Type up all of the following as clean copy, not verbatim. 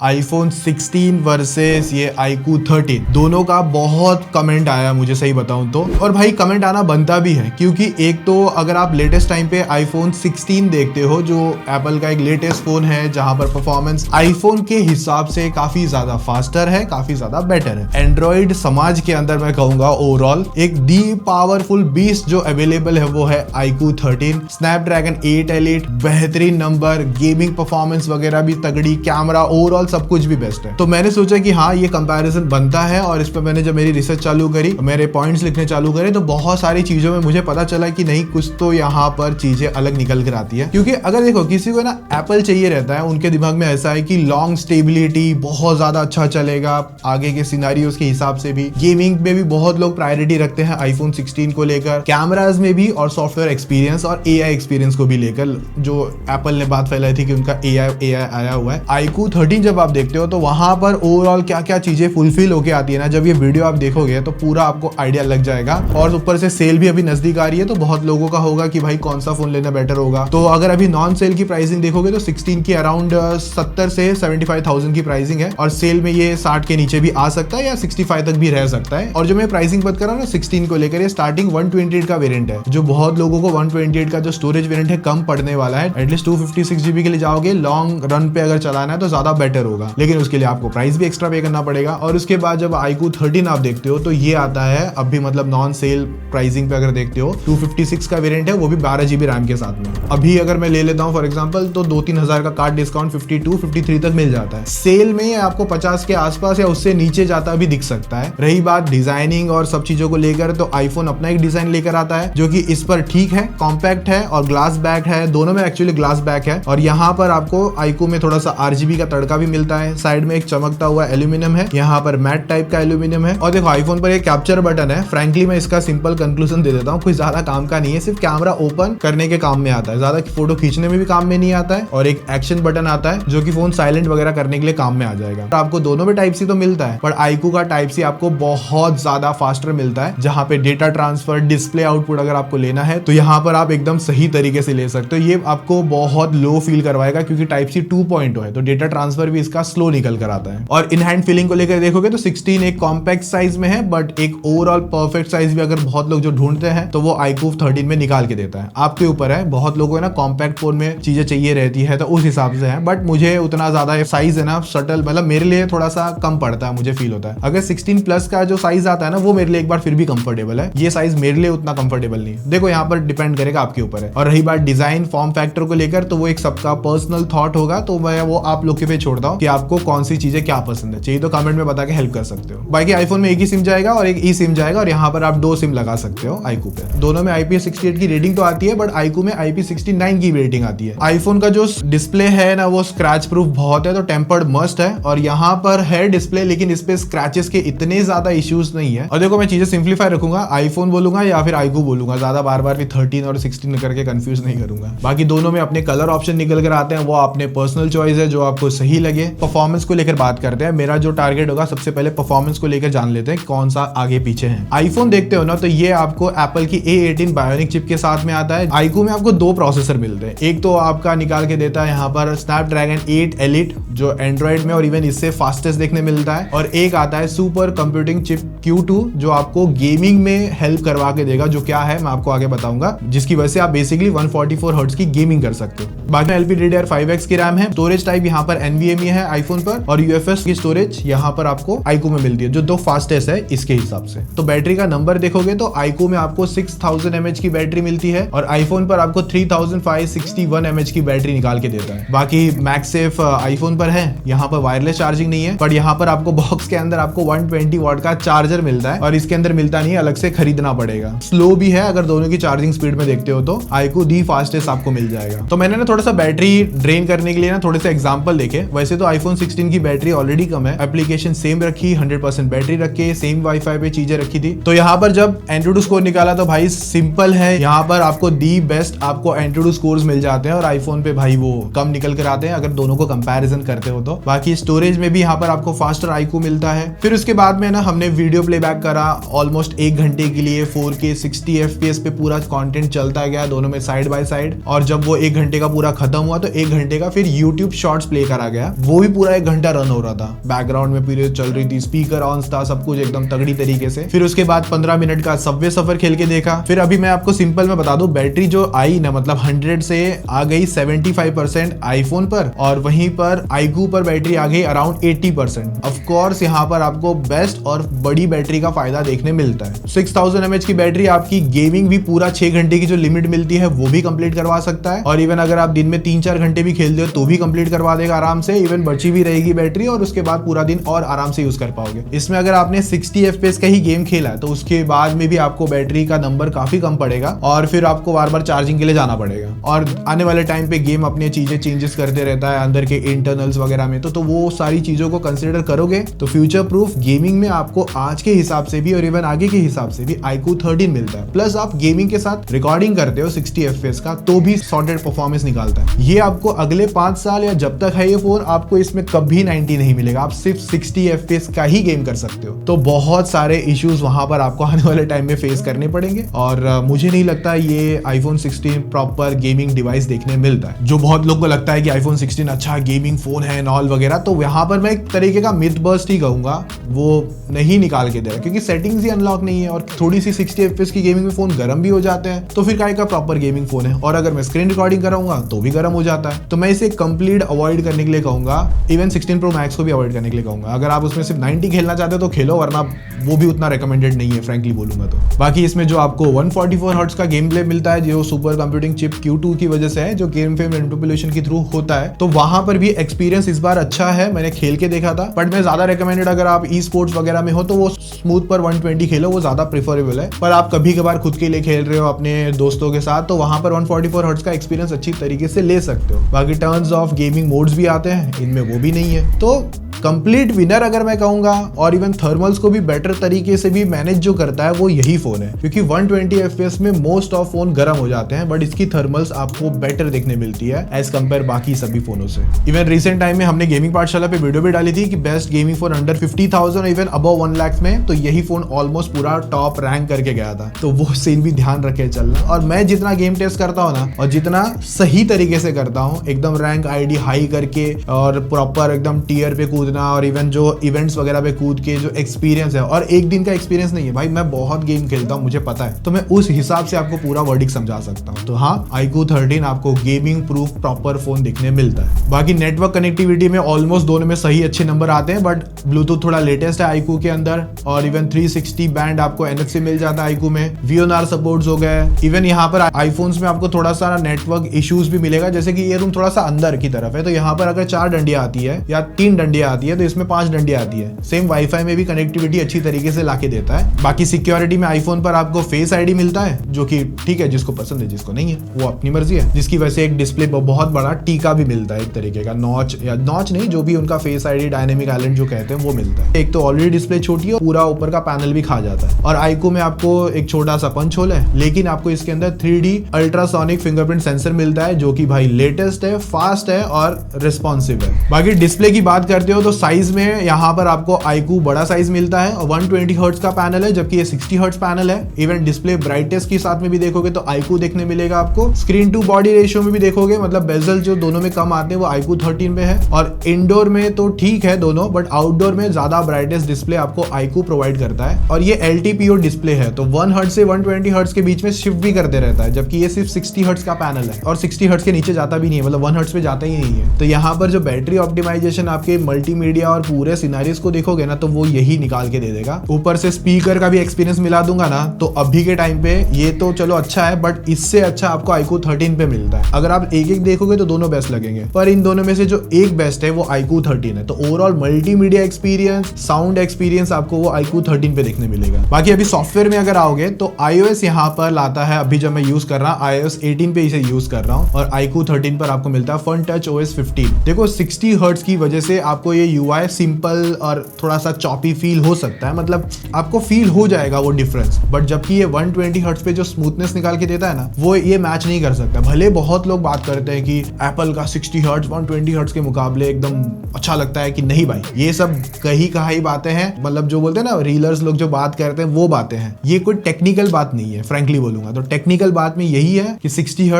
iPhone 16 versus ये iQOO 13 दोनों का बहुत कमेंट आया मुझे, सही बताऊं तो। और भाई कमेंट आना बनता भी है, क्योंकि एक तो अगर आप लेटेस्ट टाइम पे iPhone 16 देखते हो जो एप्पल का एक लेटेस्ट फोन है जहां पर परफॉर्मेंस iPhone के हिसाब से काफी ज्यादा फास्टर है, काफी ज्यादा बेटर है। एंड्रॉइड समाज के अंदर मैं कहूंगा ओवरऑल एक दी पावरफुल बीस्ट जो अवेलेबल है वो है iQOO 13। स्नैपड्रैगन 8 एलिट, बेहतरीन नंबर, गेमिंग परफॉर्मेंस वगैरह भी तगड़ी, कैमरा ओवरऑल सब कुछ भी बेस्ट है। तो मैंने सोचा कि हाँ ये कंपैरिजन बनता है, और इस पर मैंने जब मेरी रिसर्च चालू करी, मेरे पॉइंट्स लिखने चालू करे, तो बहुत सारी चीजों में मुझे पता चला कि नहीं कुछ तो यहाँ पर चीजें अलग निकल कर आती है। क्योंकि अगर देखो किसी को ना एप्पल चाहिए रहता है, उनके दिमाग में ऐसा है कि लॉन्ग स्टेबिलिटी, बहुत ज्यादा अच्छा चलेगा आगे के सिनेरियोस के हिसाब से भी। गेमिंग में भी बहुत लोग प्रायोरिटी रखते हैं iPhone 16 को लेकर, कैमराज में भी, और सॉफ्टवेयर एक्सपीरियंस और AI एक्सपीरियंस को भी लेकर, जो एप्पल ने बात फैलाई थी कि उनका AI आया हुआ है। iQOO 13 जब आप देखते हो तो वहां पर ओवरऑल क्या क्या चीजें फुलफिल होके आती है ना, जब ये वीडियो आप देखोगे तो पूरा आपको आइडिया लग जाएगा। और ऊपर से सेल भी अभी नजदीक आ रही है, तो बहुत लोगों का होगा कि भाई कौन सा फोन लेना बेटर होगा। तो अगर अभी नॉन सेल की प्राइसिंग देखोगे तो 16 की अराउंड 70 से 75,000 की प्राइसिंग है, और सेल में ये 60 के नीचे भी आ सकता है या 65 तक भी रह सकता है। और जो मैं प्राइसिंग बात कर रहा हूँ ना 16 को लेकर, ये स्टार्टिंग 128 का वेरिएंट है, जो बहुत लोगों को 128 का जो स्टोरेज वेरिएंट है कम पड़ने वाला है। एटलीस्ट 256 GB के लिए जाओगे, लॉन्ग रन पे अगर चलाना है तो ज्यादा बेटर होगा, लेकिन उसके लिए आपको प्राइस भी एक्स्ट्रा पे करना पड़ेगा। और उसके बाद जब iQOO 13 आप देखते हो तो ये आता है अभी मतलब नॉन सेल प्राइसिंग पे अगर देखते हो 256 का वेरिएंट है, वो भी 12 GB रैम के साथ में। अभी अगर मैं ले लेता हूँ फॉर एग्जांपल तो 2-3 हजार का कार्ड डिस्काउंट 52-53 तक मिल जाता है। सेल में आपको 50 के आसपास या उससे नीचे जाता भी दिख सकता है। रही बात डिजाइनिंग और सब चीजों को लेकर, तो आईफोन अपना एक डिजाइन लेकर आता है जो कि इस पर ठीक है, कॉम्पैक्ट है और ग्लास बैक है, दोनों में एक्चुअली ग्लास बैक है। और यहाँ पर आपको iQOO में थोड़ा सा RGB का तड़का भी मिलता है। साइड में एक चमकता हुआ एल्यूमिनियम है, यहाँ पर मैट टाइप का एल्यूमिनियम है। और देखो आईफोन पर एक कैप्चर बटन है। फ्रैंकली मैं इसका सिंपल कंक्लूजन दे देता हूँ, कोई ज्यादा काम का नहीं है, सिर्फ कैमरा ओपन करने के काम में आता है, ज्यादा फोटो खींचने में भी काम में नहीं आता है। और एक एक्शन बटन आता है जो कि फोन साइलेंट वगैरह करने के लिए काम में आ जाएगा। तो आपको दोनों में टाइप सी तो मिलता है, पर iQOO का टाइप सी आपको बहुत ज्यादा फास्टर मिलता है, जहां पे डेटा ट्रांसफर, डिस्प्ले आउटपुट अगर आपको लेना है तो यहाँ पर आप एकदम सही तरीके से ले सकते हो। ये आपको बहुत लो फील करवाएगा क्योंकि टाइप सी 2.0 है, तो डेटा ट्रांसफर भी इसका स्लो निकल कर आता है। और इन हैंड फीलिंग को लेकर देखोगे तो 16 एक कॉम्पैक्ट साइज में है, बट एक ओवरऑल परफेक्ट साइज भी अगर बहुत लोग जो ढूंढते हैं तो वो iQOO 13 में निकाल के देता है। आपके ऊपर है, बहुत लोगों को ना कॉम्पैक्ट फोन में चीजें चाहिए रहती है तो उस हिसाब से है, बट मुझे उतना ज्यादा साइज है ना सटल, मतलब मेरे लिए थोड़ा सा कम पड़ता है, मुझे फील होता है। अगर 16 प्लस का जो साइज आता है ना वो मेरे लिए एक बार फिर भी कंफर्टेबल है, ये साइज मेरे लिए उतना कंफर्टेबल नहीं है। देखो यहाँ पर डिपेंड करेगा आपके ऊपर है। और रही बात डिजाइन फॉर्म फैक्टर को लेकर, तो वो एक सबका पर्सनल थॉट होगा, तो मैं वो आप लोग के पे छोड़ता हूँ कि आपको कौन सी चीजें क्या पसंद है। चाहिए तो कमेंट में बता के हेल्प कर सकते हो। बाकी आईफोन में एक ही सिम जाएगा और एक ई सिम जाएगा, और यहाँ पर आप 2 सिम लगा सकते हो iQOO पे। दोनों में IP68 की रेटिंग तो आती है, बट iQOO में IP69 की रेटिंग आती है। आईफोन का जो डिस्प्ले है ना वो स्क्रैच प्रूफ बहुत है, तो टेम्पर्ड मस्ट है। और यहाँ पर है डिस्प्ले, लेकिन इस पे स्क्रैचेस के इतने ज्यादा इश्यूज नहीं है। और देखो मैं चीजें सिंप्लीफाई रखूंगा, आईफोन बोलूंगा या फिर iQOO बोलूंगा, ज्यादा बार बार भी 13 और 16 करके कंफ्यूज नहीं करूंगा। बाकी दोनों में अपने कलर ऑप्शन निकल कर आते हैं, वो अपने पर्सनल चॉइस है जो आपको सही लगे। परफॉर्मेंस को लेकर बात करते हैं, मेरा जो टारगेट होगा सबसे पहले परफॉर्मेंस को लेकर जान लेते हैं कौन सा आगे पीछे है। आईफोन देखते हो ना तो ये आपको एप्पल की A18 बायोनिक चिप के साथ में आता है। iQOO में आपको 2 प्रोसेसर मिलते हैं, एक तो आपका निकाल के देता है यहाँ पर स्नैपड्रैगन 8 एलिट जो एंड्रॉइड में और इवन इससे फास्टेस्ट देखने मिलता है, और एक आता है सुपर कंप्यूटिंग चिप Q2 जो आपको गेमिंग में हेल्प करवा के देगा, जो क्या है मैं आपको आगे बताऊंगा, जिसकी वजह से आप बेसिकली 144 हर्ट्ज की गेमिंग कर सकते हो। बाकी LPDDR5X की रैम है। स्टोरेज टाइप यहाँ पर NVMe है आईफोन पर, और UFS की स्टोरेज यहाँ पर आपको iQOO में मिलती है जो 2 फास्टेस्ट है इसके हिसाब से। तो बैटरी का नंबर देखोगे तो iQOO में आपको 6000 mAh की बैटरी मिलती है, और आईफोन पर आपको 3561 mAh की बैटरी निकाल के देता है। बाकी मैगसेफ आईफोन पर है, यहाँ पर वायरलेस चार्जिंग नहीं है, बट यहाँ पर आपको बॉक्स के अंदर आपको 120 वॉट का चार्जर मिलता है, और इसके अंदर मिलता नहीं है, अलग से खरीदना पड़ेगा। स्लो भी है, अगर दोनों की चार्जिंग स्पीड में देखते हो तो iQOO दी फास्टेस्ट आपको मिल जाएगा। तो मैंने ना थोड़ा सा बैटरी ड्रेन करने के लिए ना थोड़े से एग्जांपल देखे। वैसे तो iPhone 16 की बैटरी ऑलरेडी कम है, एप्लीकेशन सेम रखी, 100% बैटरी रखे, सेम वाईफाई पे चीजें रखी थी। तो यहाँ पर जब एंड्रॉइड स्कोर निकाला तो भाई सिंपल है, यहाँ पर आपको दी बेस्ट आपको एंड्रॉइड स्कोर्स मिल जाते हैं, और आईफोन पे भाई वो कम निकल कर आते हैं अगर दोनों को कंपैरिजन करते हो तो। बाकी स्टोरेज में भी यहाँ पर आपको फास्टर iQOO मिलता है। फिर उसके बाद में ना हमने वीडियो प्लेबैक करा ऑलमोस्ट 1 घंटे के लिए 4K 60 FPS पे पूरा कंटेंट चलता गया दोनों में साइड बाय साइड। और जब वो 1 घंटे का पूरा खत्म हुआ तो 1 घंटे का फिर YouTube शॉर्ट्स प्ले करा गया, वो वो भी पूरा 1 घंटा रन हो रहा था, बैकग्राउंड में पूरी चल रही थी, स्पीकर ऑन था, सब कुछ एकदम तगड़ी तरीके से। फिर उसके बाद 15 मिनट का सबवे सफर खेल के देखा। फिर अभी मैं आपको सिंपल में बता दूं, बैटरी जो आई ना, मतलब 100 से आ गई 75% आईफोन पर, और वहीं पर iQOO पर बैटरी आ गई अराउंड 80%। ऑफ कोर्स यहाँ पर आपको बेस्ट और बड़ी बैटरी का फायदा देखने मिलता है। 6000 mAh की बैटरी आपकी गेमिंग भी पूरा 6 घंटे की जो लिमिट मिलती है वो भी कंप्लीट करवा सकता है, और इवन अगर आप दिन में 3-4 घंटे भी खेलते हो तो भी कंप्लीट करवा देगा आराम से। इवन बची भी रहेगी बैटरी, और उसके बाद पूरा दिन और आराम से यूज कर पाओगे। इसमें अगर आपने 60 FPS का ही गेम खेला है तो उसके बाद में भी आपको बैटरी का नंबर काफी कम पड़ेगा, और फिर आपको बार बार चार्जिंग के लिए जाना पड़ेगा। और आने वाले टाइम पे गेम अपनी चीजें चेंजेस करते रहता है अंदर के इंटरनल्स वगैरह में, तो वो सारी चीजों को कंसिडर करोगे तो फ्यूचर प्रूफ गेमिंग में आपको आज के हिसाब से भी और इवन आगे के हिसाब से भी iQOO 13 मिलता है। प्लस आप गेमिंग के साथ रिकॉर्डिंग करते हो 60 FPS का तो भी सॉर्टेड परफॉर्मेंस निकालता है। ये आपको अगले 5 साल या जब तक है ये फोन, आपको इसमें कभी 90 नहीं मिलेगा। आप सिर्फ 60 FPS का ही गेम कर सकते हो। तो बहुत सारे इश्यूज वहां पर आपको आने वाले टाइम में फेस करने पड़ेंगे, और मुझे नहीं लगता ये iPhone 16 प्रॉपर गेमिंग डिवाइस देखने मिलता है। जो बहुत लोग को लगता है कि iPhone 16 अच्छा गेमिंग फोन है नॉल वगैरह, तो यहाँ पर मैं एक तरीके का मिथ बस्ट ही कहूंगा, वो नहीं निकाल के दे रहा, क्योंकि सेटिंग्स ही अनलॉक नहीं है, और थोड़ी सी 60 FPS की गेमिंग में फोन गर्म भी हो जाते हैं, तो फिर काय का प्रॉपर गेमिंग फोन है। और अगर मैं स्क्रीन रिकॉर्डिंग कराऊंगा तो भी गर्म हो जाता है। तो मैं इसे कंप्लीट अवॉइड करने के लिए कहूंगा, इवन 16 Pro Max को भी अवॉइड करने के लिए कहूंगा। अगर आप उसमें सिर्फ 90 खेलना चाहते हो तो खेलो, वरना वो भी उतना रिकमेंडेड नहीं है फ्रैंकली बोलूंगा तो। बाकी इसमें जो आपको 144 हर्ट्ज का गेम प्ले मिलता है, जो सुपर कंप्यूटिंग चिप Q2 की वजह से है, जो गेम फ्रेम इंटरपोलेशन के थ्रू होता है, तो वहां पर भी एक्सपीरियंस इस बार अच्छा है। मैंने खेल के देखा था, बट मैं ज्यादा रिकमेंडेड अगर आप ई स्पोर्ट्स वगैरह में हो तो वो स्मूथ पर 120 खेलो, वो ज्यादा प्रेफरेबल है। पर आप कभी कभार खुद के लिए खेल रहे हो अपने दोस्तों के साथ, तो वहां पर 144 हर्ट्ज का एक्सपीरियंस अच्छी तरीके से ले सकते हो। बाकी टर्न्स ऑफ गेमिंग मोड्स भी आते हैं, इनमें वो भी नहीं है। तो कंप्लीट विनर अगर मैं कहूंगा, और इवन थर्मल्स को भी बेटर तरीके से भी मैनेज जो करता है वो यही फोन है, क्योंकि 120 FPS में मोस्ट ऑफ फोन गर्म हो जाते हैं, बट इसकी थर्मल्स आपको बेटर देखने मिलती है एज कंपेयर बाकी सभी फोनों से। इवन रिसेंट टाइम में हमने गेमिंग पाठशाला पे वीडियो भी डाली थी कि best gaming phone under 50,000 even above 1 lakh में, तो यही फोन ऑलमोस्ट पूरा टॉप रैंक करके गया था। तो वो सीन भी ध्यान रखे चलना। और मैं जितना गेम टेस्ट करता हूँ ना, और जितना सही तरीके से करता हूँ, एकदम रैंक आईडी हाई करके और प्रॉपर एकदम टीयर पे कूदना, और इवन जो इवेंट्स वगैरह पे कूद के जो एक्सपीरियंस है, और एक दिन का एक्सपीरियंस नहीं है भाई, मैं बहुत गेम खेलता हूँ, मुझे पता है, तो मैं उस हिसाब से आपको पूरा वर्डिक समझा सकता हूँ। तो हाँ, iQOO 13 आपको गेमिंग प्रूफ प्रॉपर फोन दिखने मिलता है। बाकी नेटवर्क कनेक्टिविटी में ऑलमोस्ट दोनों में सही अच्छे नंबर आते हैं, बट ब्लूटूथ थोड़ा लेटेस्ट है iQOO के अंदर, और इवन 360 बैंड आपको NFC मिल जाता है iQOO में। VNR सपोर्ट्स हो गए। इवन यहाँ पर आईफोन्स में आपको थोड़ा सा नेटवर्क इश्यूज भी मिलेगा, जैसे कि ये रूम थोड़ा सा अंदर की तरफ है, तो यहाँ पर अगर 4 डंडियां आती है या 3 डंडियां आती है, तो इसमें 5 डंडियां आती है। सेम वाईफाई में भी कनेक्टिविटी अच्छी तरीके से लाके देता है। बाकी सिक्योरिटी में आईफोन पर आपको फेस आईडी मिलता है, जो कि ठीक है, जिसको पसंद है, जिसको नहीं है वो अपनी मर्जी है। जिसकी वजह से एक डिस्प्ले पर बहुत बड़ा टीका भी मिलता है, एक तरीके का नॉच, या नॉच नहीं, जो भी उनका फेस आईडी डायनेमिक आइलैंड जो कहते हैं वो मिलता है। एक तो ऑलरेडी डिस्प्ले छोटी है, पूरा ऊपर का पैनल भी खा जाता है। और iQOO में आपको एक छोटा सा पंच होल है, लेकिन आपको इसके अंदर 3D अल्ट्रासोनिक फिंगरप्रिंट सेंसर मिलता है, जो कि भाई लेटेस्ट है, फास्ट है और रिस्पॉन्सिव है। बाकी डिस्प्ले की बात करते हो तो साइज में यहाँ पर आपको iQOO बड़ा साइज मिलता है, और 120 हर्ट्ज का पैनल है, जबकि ये 60 हर्ट्ज पैनल है। इवन डिस्प्ले ब्राइटनेस के साथ में भी देखोगे तो iQOO देखने मिलेगा आपको। स्क्रीन टू बॉडी रेशियो में भी देखोगे, मतलब बेजल जो दोनों में कम आते हैं वो iQOO 13 में है। और इंडोर में तो ठीक है दोनों, बट आउटडोर में ज्यादा ब्राइटनेस डिस्प्ले आपको iQOO प्रोवाइड करता है। और ये LTPO डिस्प्ले है, तो 1 हर्ट्ज से 120 हर्ट्ज के बीच में शिफ्ट भी करते रहता है, जबकि ये सिर्फ 60 हर्ट्ज का पैनल है, और 60 हर्ट्ज के नीचे जाता भी नहीं है, मतलब 1 हर्ट्ज पे जाता ही नहीं है। तो यहाँ पर जो बैटरी ऑप्टिमाइजेशन आपके मल्टीमीडिया और पूरे सिनेरियोस को देखोगे ना, तो वो यही निकाल के दे देगा। ऊपर से स्पीकर का भी एक्सपीरियंस मिला दूंगा ना, तो अभी के टाइम पे ये तो चलो अच्छा है, बट इससे अच्छा आपको iQOO 13 पे मिलता है। अगर आप एक एक देखोगे तो दोनों बेस्ट लगेंगे, पर इन दोनों में से जो एक बेस्ट है वो iQOO 13 है। तो overall multimedia experience, sound experience आपको वो iQOO 13 पे देखने मिलेगा। बाकी अभी सॉफ्टवेयर में अगर आओगे तो iOS यहाँ पर लाता है, अभी जब मैं यूज कर रहा iOS 18 पे इसे यूज कर रहा हूँ, और iQOO 13 पर आपको मिलता है FunTouch OS 15। देखो 60 हर्ट्ज की वजह से आपको ये ये UI सिंपल और थोड़ा सा चॉपी फील हो सकता है, मतलब आपको फील हो जाएगा वो डिफरेंस, बट जबकि ये 120 हर्ट्ज पे जो स्मूथनेस निकाल के देता है ना, वो ये मैच नहीं कर सकता। भले बहुत लोग बात करते हैं कि एप्पल का 60 हर्ट्ज 120 हर्ट्ज के मुकाबले एकदम अच्छा लगता है, कि नहीं भाई, ये सब कही बातें हैं, मतलब जो बोलते हैं ना रीलर्स लोग जो बात करते हैं वो बातें हैं, ये कोई टेक्निकल बात नहीं है। फ्रैंकली बोलूंगा तो टेक्निकल बात में यही है कि 60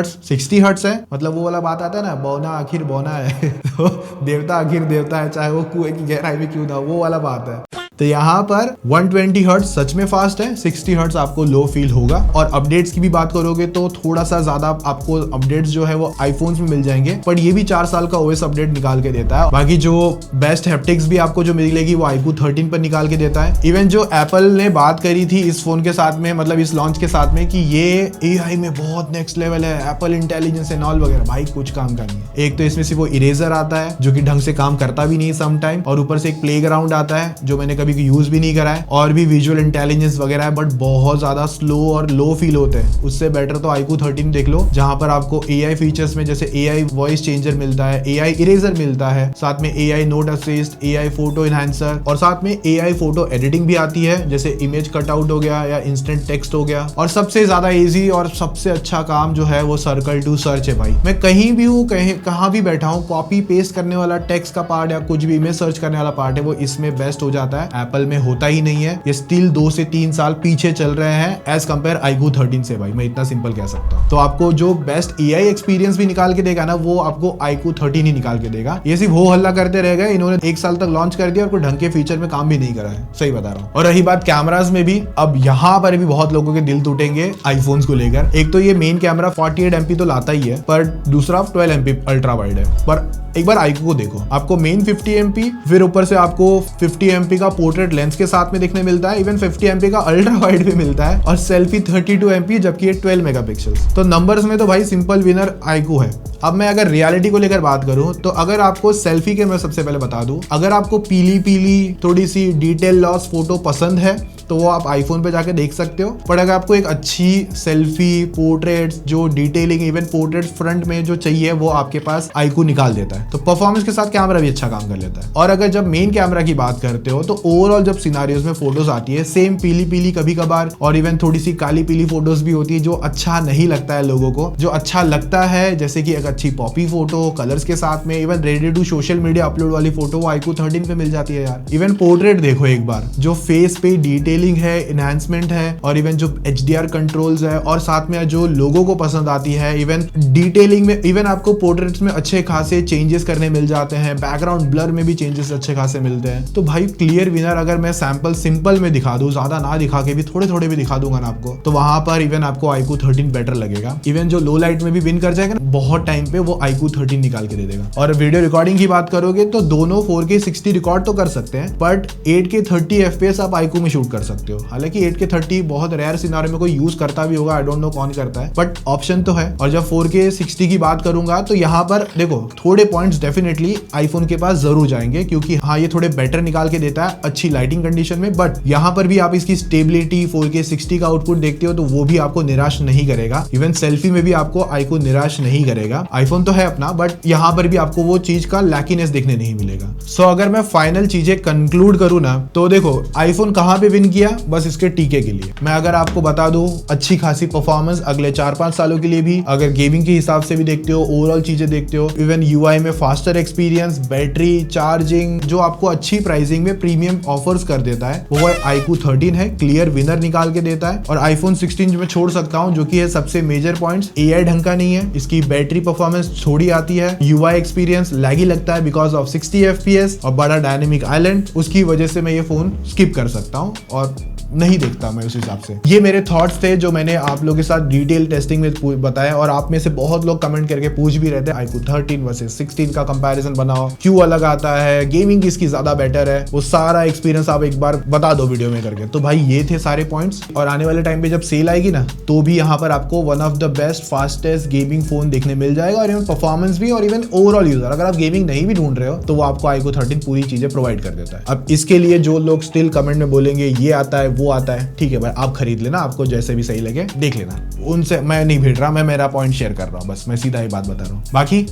हर्ट्ज है, मतलब वो वाला बात आता है ना, बौना आखिर बौना है तो देवता आखिर देवता है, चाहे वो कुएं की गहराई में क्यों ना, वो वाला बात है। तो यहाँ पर 120 हर्ट्ज सच में फास्ट है, 60 हर्ट्ज आपको लो फील होगा। और अपडेट्स की भी बात करोगे तो थोड़ा सा ज्यादा आपको अपडेट्स जो है वो आईफोन्स में मिल जाएंगे, पर ये भी 4 साल का OS अपडेट निकाल के देता है। बाकी जो बेस्ट हैप्टिक्स भी आपको जो मिलेगी वो iQOO 13 पर निकाल के देता है। इवन जो एप्पल ने बात करी थी इस फोन के साथ में, मतलब इस लॉन्च के साथ में, कि ये AI में बहुत नेक्स्ट लेवल है, एप्पल इंटेलिजेंस एंड ऑल वगैरह, भाई कुछ काम का नहीं है। एक तो इसमें सिर्फ वो इरेजर आता है जो कि ढंग से काम करता भी नहीं सम टाइम, और ऊपर से एक प्लेग्राउंड आता है जो मैंने कभी यूज भी नहीं करा है, और भी विजुअल इंटेलिजेंस वगैरह है, बट बहुत ज्यादा स्लो और लो फील होते हैं। उससे बेटर तो iQOO 13 देख लो, जहां पर आपको AI फीचर्स में जैसे AI वॉइस चेंजर मिलता है, AI इरेजर मिलता है, साथ में AI note assist, AI photo enhancer, और साथ में AI फोटो एडिटिंग भी आती है, जैसे इमेज कटआउट हो गया या इंस्टेंट टेक्स्ट हो गया। और सबसे ज्यादा इजी और सबसे अच्छा काम जो है वो सर्कल टू सर्च है। भाई मैं कहीं भी हूँ, कहाँ भी बैठा हूँ, कॉपी पेस्ट करने वाला टेक्स्ट का पार्ट या कुछ भी इमेज सर्च करने वाला पार्ट है वो इसमें बेस्ट हो जाता है। एप्पल में होता ही नहीं है, ये स्टिल 2 से 3 साल पीछे चल रहे हैं एज कंपेयर iQOO 13 से। भाई मैं इतना सिंपल कह सकता हूँ। तो आपको जो बेस्ट AI एक्सपीरियंस भी निकाल के देगा ना, वो आपको iQOO 13 ही निकाल के देगा। ये सिर्फ हो हल्ला करते रह गए, इन्होंने 1 साल तक लॉन्च कर दिया और कोई ढंग के फीचर में काम भी नहीं करा है, सही बता रहा हूँ। और रही बात कैमरास में भी, अब यहाँ पर भी बहुत लोगों के दिल टूटेंगे आईफोन्स को लेकर। एक तो ये मेन कैमरा 48 MP तो लाता ही है, पर दूसरा 12 MP अल्ट्रा वाइड है। पर एक बार iQOO को देखो, आपको मेन 50 MP, फिर ऊपर से आपको 50 MP का पोर्ट्रेट लेंस के साथ में देखने मिलता है, इवन 50 MP का अल्ट्रा वाइड भी मिलता है, और सेल्फी 32 MP, जबकि ये 12 मेगापिक्सल्स। तो नंबर्स में तो भाई सिंपल विनर iQOO है। अब मैं अगर रियलिटी को लेकर बात करूं तो अगर आपको सेल्फी के, मैं सबसे पहले बता दूं, अगर आपको पीली थोड़ी सी डिटेल लॉस फोटो पसंद है तो वो आप आईफोन पे जाके देख सकते हो। पर अगर आपको एक अच्छी सेल्फी, पोर्ट्रेट्स, जो डिटेलिंग, इवन पोर्ट्रेट फ्रंट में जो चाहिए वो आपके पास iQOO निकाल देता है। तो परफॉर्मेंस के साथ कैमरा भी अच्छा काम कर लेता है। और अगर जब मेन कैमरा की बात करते हो तो ओवरऑल जब सिनारियोज में फोटोज आती है, सेम पीली कभी कभार और इवन थोड़ी सी काली पीली फोटोज भी होती है, जो अच्छा नहीं लगता है लोगों को। जो अच्छा लगता है जैसे कि एक अच्छी पॉपी फोटो कलर्स के साथ में, even ready to social media upload वाली फोटो, वो iQOO 13 पे मिल जाती है यार। इवन पोर्ट्रेट देखो एक बार, जो फेस पे डिटेलिंग है, एनहांसमेंट है, और इवन जो HDR कंट्रोल्स है, और साथ में जो लोगों को पसंद आती है, इवन डिटेलिंग में, इवन आपको पोर्ट्रेट्स में अच्छे खासे चेंजेस करने मिल जाते हैं, बैकग्राउंड ब्लर में भी चेंजेस अच्छे खासे मिलते हैं। तो भाई क्लियर विनर अगर मैं सैंपल सिंपल में दिखा दूं, ज्यादा ना दिखा के भी थोड़े भी दिखा दूंगा ना आपको, तो वहां पर इवन आपको iQOO 13 बेटर लगेगा। इवन जो लो लाइट में भी विन कर जाएगा ना, बहुत टाइम पे वो iQOO 13 निकाल के दे देगा। और वीडियो रिकॉर्डिंग की बात करोगे तो दोनों 4K 60 रिकॉर्ड तो कर सकते हैं, बट 8K 30 FPS आप iQOO में शूट कर सकते हो। हालांकि 8K 30 बहुत रेयर सिनारियो में कोई यूज करता भी होगा, आई डोंट नो कौन करता है, बट ऑप्शन तो है। और जब 4K 60 की बात करूंगा तो यहाँ पर देखो थोड़े पॉइंट्स डेफिनेटली आईफोन के पास जरूर जाएंगे, क्योंकि हाँ ये थोड़े बेटर निकाल के देता है अच्छी लाइटिंग कंडीशन में, बट यहाँ पर भी आप इसकी स्टेबिलिटी 4K 60 का आउटपुट देखते हो तो वो भी आपको निराश नहीं करेगा। इवन सेल्फी में भी आपको iQOO निराश नहीं करेगा। आईफोन तो है अपना, बट यहाँ पर भी आपको वो चीज का लैकीनेस देखने नहीं मिलेगा। सो अगर मैं फाइनल चीजें कंक्लूड करूँ ना, तो देखो आईफोन कहाँ पे विन किया, बस इसके टीके के लिए। मैं अगर आपको बता दूं, अच्छी खासी परफॉर्मेंस अगले 4-5 सालों के लिए भी, अगर गेमिंग के हिसाब से भी देखते हो, ओवरऑल चीजें देखते हो, इवन UI में फास्टर एक्सपीरियंस, बैटरी, चार्जिंग, जो आपको अच्छी प्राइसिंग में प्रीमियम ऑफर्स कर देता है, वो iQOO 13 है, क्लियर विनर निकाल के देता है। और iPhone 16 जो मैं छोड़ सकता हूं, जो कि है सबसे मेजर पॉइंट्स, AI ढंग का नहीं है, इसकी बैटरी परफॉर्मेंस थोड़ी आती है, UI एक्सपीरियंस लैगी लगता है बिकॉज ऑफ 60 FPS और बड़ा डायनेमिक आइलैंड, उसकी वजह से मैं ये फोन स्किप कर सकता हूँ और नहीं देखता मैं उस हिसाब से। ये मेरे थॉट्स थे जो मैंने आप लोगों के साथ डिटेल टेस्टिंग में बताया, और आप में से बहुत लोग कमेंट करके पूछ भी रहे थे iQOO 13 वर्सेस 16 का कंपैरिजन बनाओ, क्यों अलग आता है, गेमिंग किसकी ज्यादा बेटर है, वो सारा एक्सपीरियंस आप एक बार बता दो वीडियो में करके। तो भाई ये थे सारे पॉइंट्स, और आने वाले टाइम पे जब सेल आएगी ना, तो भी यहाँ पर आपको one of the best fastest gaming phone देखने मिल जाएगा, और इवन परफॉर्मेंस भी, और इवन ओवरऑल यूजर अगर आप गेमिंग नहीं भी ढूंढ रहे हो तो वो आपको iQOO 13 पूरी चीजें प्रोवाइड कर देता है। अब इसके लिए जो लोग स्टिल कमेंट में बोलेंगे ये आता है वो आता है, ठीक है भाई आप खरीद लेना, आपको जैसे भी सही लगे देख लेना, उनसे मैं नहीं भिड़ रहा, मैं मेरा पॉइंट शेयर कर रहा हूँ, बस मैं सीधा ही बात बता रहा हूँ। बाकी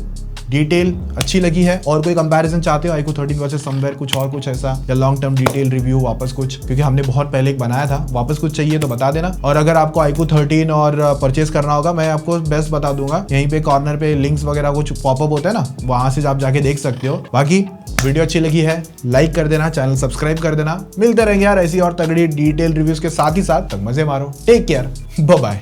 डिटेल अच्छी लगी है और कोई कंपैरिजन चाहते हो iQOO 13 वर्सेस समवेयर कुछ और कुछ ऐसा या लॉन्ग टर्म डिटेल रिव्यू वापस कुछ, क्योंकि हमने बहुत पहले एक बनाया था, वापस कुछ चाहिए तो बता देना। और अगर आपको iQOO 13 और परचेज करना होगा मैं आपको बेस्ट बता दूंगा, यहीं पे कॉर्नर पे लिंक्स वगैरह कुछ पॉपअप होता है ना, वहां से आप जाके देख सकते हो। बाकी वीडियो अच्छी लगी है लाइक कर देना, चैनल सब्सक्राइब कर देना। मिलते रहेंगे यार ऐसी और तगड़ी डिटेल रिव्यूज के साथ ही साथ, तक मजे मारो, टेक केयर, बाय बाय।